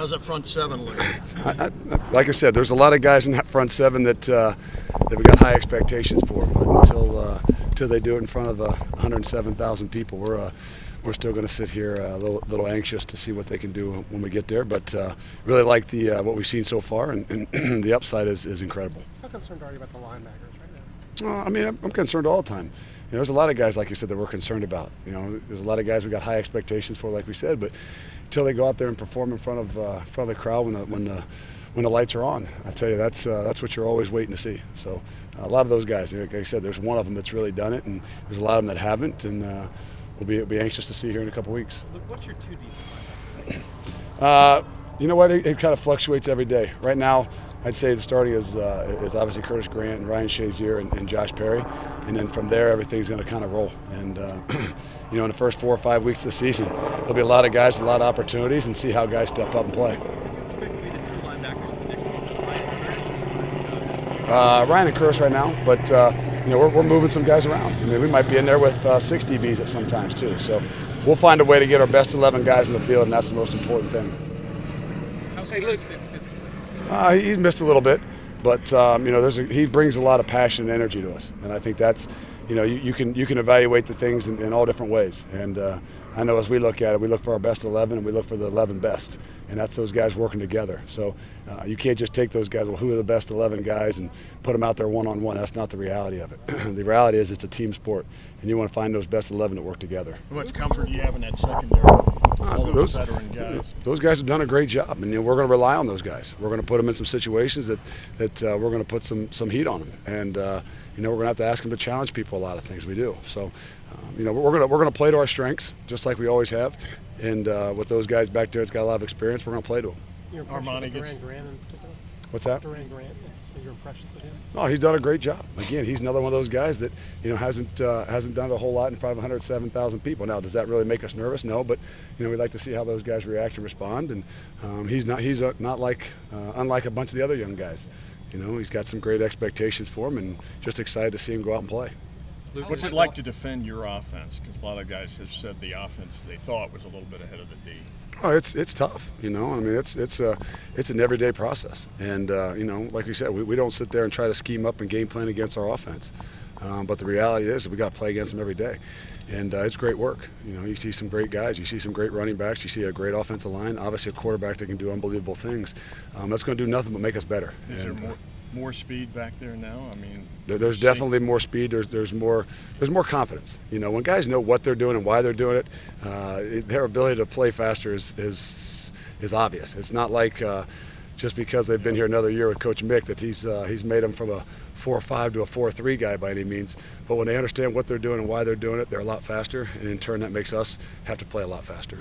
How's that front seven look? Like I said, there's a lot of guys in that front seven that we got high expectations for, but until they do it in front of 107,000 people, we're still going to sit here a little anxious to see what they can do when we get there. But really like what we've seen so far, and the upside is incredible. How concerned are you about the linebackers right now? I mean, I'm concerned all the time. There's a lot of guys, like you said, that we're concerned about. There's a lot of guys we got high expectations for, like we said, but until they go out there and perform in front of the crowd when the lights are on, I tell you, that's what you're always waiting to see. So a lot of those guys, like I said, there's one of them that's really done it, and there's a lot of them that haven't, and we'll be anxious to see here in a couple weeks. Luke, what's your 2 deep? You know what? It kind of fluctuates every day. Right now, I'd say the starting is obviously Curtis Grant and Ryan Shazier and Josh Perry, and then from there everything's going to kind of roll. And in the first 4 or 5 weeks of the season, there'll be a lot of guys with a lot of opportunities, and see how guys step up and play. Ryan and Curtis right now, but we're moving some guys around. I mean, we might be in there with 6 DBs at some times too. So we'll find a way to get our best 11 guys in the field, and that's the most important thing. How's he been physically? He's missed a little bit, but he brings a lot of passion and energy to us, and I think that's you can evaluate the things in all different ways. And I know as we look at it, we look for our best 11 and we look for the 11 best, and that's those guys working together. So you can't just take those guys, well, who are the best 11 guys, and put them out there one-on-one. That's not the reality of it. The reality is it's a team sport, and you want to find those best 11 that work together. How much comfort do you have in that secondary? All those veteran guys. Those guys have done a great job, and we're going to rely on those guys. We're going to put them in some situations that we're going to put some heat on them, and we're going to have to ask them to challenge people a lot of things we do. So, we're going to play to our strengths, just like we always have, and with those guys back there, it's got a lot of experience. We're going to play to them. Your impressions of Duran Grant in particular? What's that? Duran Grant. Your impressions of him? Oh, he's done a great job. Again, he's another one of those guys that hasn't done a whole lot in front of 107,000 people. Now, does that really make us nervous? No, but we'd like to see how those guys react and respond. And he's not like unlike a bunch of the other young guys. He's got some great expectations for him, and just excited to see him go out and play. Luke, what's it like to defend your offense? Because a lot of guys have said the offense they thought was a little bit ahead of the D. Oh, it's tough. I mean, it's an everyday process, and like we said, we don't sit there and try to scheme up and game plan against our offense. But the reality is that we got to play against them every day, and it's great work. You see some great guys, you see some great running backs, you see a great offensive line, obviously a quarterback that can do unbelievable things. That's going to do nothing but make us better. Is there more speed back there now? I mean, there's definitely more speed. There's more confidence. When guys know what they're doing and why they're doing it, their ability to play faster is obvious. It's not like just because they've been here another year with Coach Mick that he's made them from a 4.5 to a 4.3 guy by any means. But when they understand what they're doing and why they're doing it, they're a lot faster, and in turn that makes us have to play a lot faster.